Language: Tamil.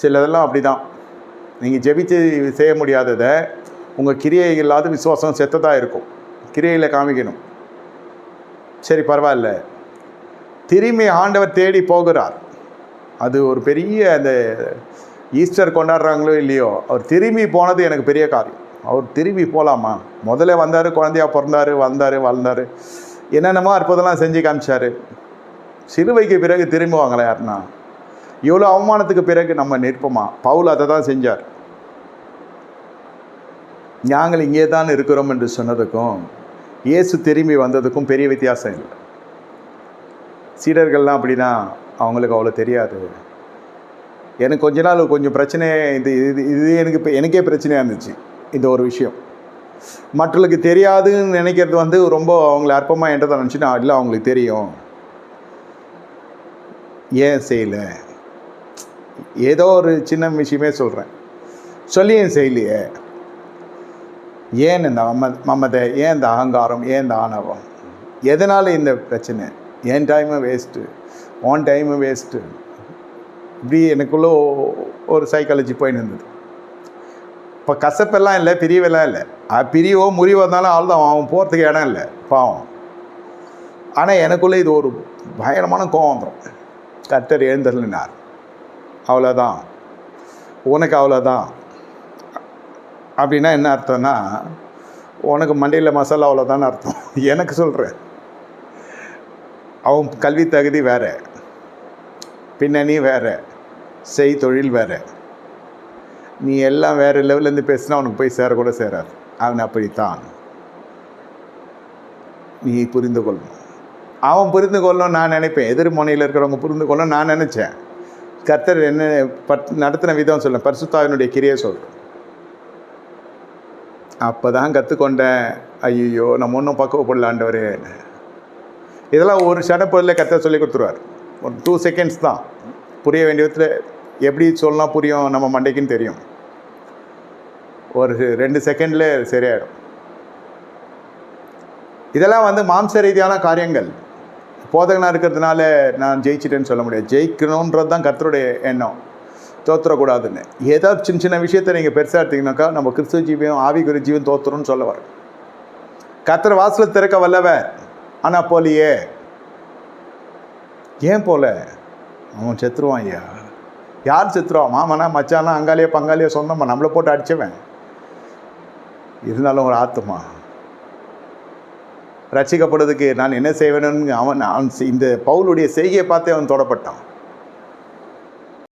சிலதெல்லாம் அப்படி தான். நீங்கள் ஜெபிச்சு செய்ய முடியாததை உங்கள் கிரியை இல்லாத விசுவாசம் செத்ததாக இருக்கும். கிரியையில் காமிக்கணும். சரி, பரவாயில்ல. திரும்பி ஆண்டவர் தேடி போகிறார். அது ஒரு பெரிய அந்த ஈஸ்டர் கொண்டாடுறாங்களோ இல்லையோ, அவர் திரும்பி போனது எனக்கு பெரிய காரியம். அவர் திரும்பி போகலாமா? முதல்ல வந்தார், குழந்தையாக பிறந்தார், வளர்ந்தார், என்னென்னமோ அற்புதம்லாம் செஞ்சு காமிச்சார். சிலுவைக்கு பிறகு திரும்புவாங்களே யாருன்னா? இவ்வளோ அவமானத்துக்கு பிறகு நம்ம நிற்போமா? பவுல் அதை தான் செஞ்சார். நாங்கள் இங்கே தான் இருக்கிறோம் என்று சொன்னதுக்கும் இயேசு திரும்பி வந்ததுக்கும் பெரிய வித்தியாசம் இல்லை. சீடர்கள்லாம் அப்படின்னா அவங்களுக்கு அவ்வளோ தெரியாது. எனக்கு கொஞ்ச நாள் கொஞ்சம் பிரச்சனை, இது எனக்கே பிரச்சனையாக இருந்துச்சு. இந்த ஒரு விஷயம் மற்றவர்களுக்கு தெரியாதுன்னு நினைக்கிறது ரொம்ப அவங்கள அற்பமாக என்றதை நினச்சின்னா, இல்லை அவங்களுக்கு தெரியும், ஏன் செய்யலை? ஏதோ ஒரு சின்ன விஷயமே சொல்கிறேன், சொல்லியும் செய்யலையே, ஏன் இந்த மமதை, ஏன் இந்த அகங்காரம், ஏன் இந்த ஆணவம், எதனால் இந்த பிரச்சனை? என் டைமு வேஸ்ட்டு, உன் டைமு வேஸ்ட்டு. இப்படி எனக்குள்ளே ஒரு சைக்காலஜி போயின்னு இருந்தது. இப்போ கசப்பெல்லாம் இல்லை, பிரிவெல்லாம் இல்லை. பிரிவோ முறிவோ இருந்தாலும் ஆள் தான், அவன் போகிறதுக்கு இடம் இல்லை, பாவம். ஆனால் எனக்குள்ளே இது ஒரு பயங்கரமான கோவம் வந்துடும். கர்த்தர் எழுந்தருளினார், அவ்வளோதான், உனக்கு அவ்வளோதான். அப்படின்னா என்ன அர்த்தம்னா, உனக்கு மண்டையில் மசாலா அவ்வளோதான்னு அர்த்தம். எனக்கு சொல்கிறேன், அவன் கல்வி தகுதி வேறு, பின்னணி வேறு, செய் தொழில் வேறு, நீ எல்லாம் வேறு லெவல்லேருந்து பேசினா அவனுக்கு போய் சேரக்கூட சேராது. அவன் அப்படித்தான், நீ புரிந்து கொள்ளணும். அவன் புரிந்து கொள்ளணும் நான் நினைப்பேன். எதிர் முனையில் இருக்கிறவங்க புரிந்து கொள்ளணும் நான் நினச்சேன். கர்த்தர் என்ன நடத்தின விதம் சொல்ல, பரிசுத்தாவினுடைய கிரியை சொல்கிறேன். அப்போ தான் கற்றுக்கொண்டேன், ஐயோ நம்ம ஒன்றும் பக்குவப்படல ஆண்டவரே. இதெல்லாம் ஒரு ஷடப்பொருளில் கர்த்தர் சொல்லி கொடுத்துருவார். ஒரு 2 செகண்ட்ஸ் தான். புரிய வேண்டிய விதத்தில் எப்படி சொல்லலாம் புரியும் நம்ம மண்டைக்குன்னு தெரியும். ஒரு 2 செகண்டில் சரியாயிடும். இதெல்லாம் மாம்ச ரீதியான காரியங்கள். போதகனாக இருக்கிறதுனால நான் ஜெயிச்சிட்டேன்னு சொல்ல முடியாது. ஜெயிக்கணுன்றது தான் கர்த்தருடைய எண்ணம், தோற்றுறக்கூடாதுன்னு. ஏதாவது சின்ன சின்ன விஷயத்தை நீங்கள் பெருசாக எடுத்திங்கனாக்கா நம்ம கிறிஸ்துவ ஜீவியம் ஆவிக்குரிய ஜீவன் தோற்றுறோன்னு சொல்ல வர. கர்த்தர் வாசலை திறக்க வல்லவர், ஆனால் போலியே. ஏன் போல? அவன் செத்துருவான். ஐயா, யார் செத்துருவான்? மாமனா, மச்சானா, அங்காளியோ பங்காளியோ சொந்தமா, நம்மளை போட்டு அடித்தவன். இருந்தாலும் ஒரு ஆத்துமா ரட்சிக்கப்படுறதுக்கு நான் என்ன செய்வேன்னு அவன் இந்த பவுலுடைய செய்கையை பார்த்தே அவன் தொடப்பட்டான்.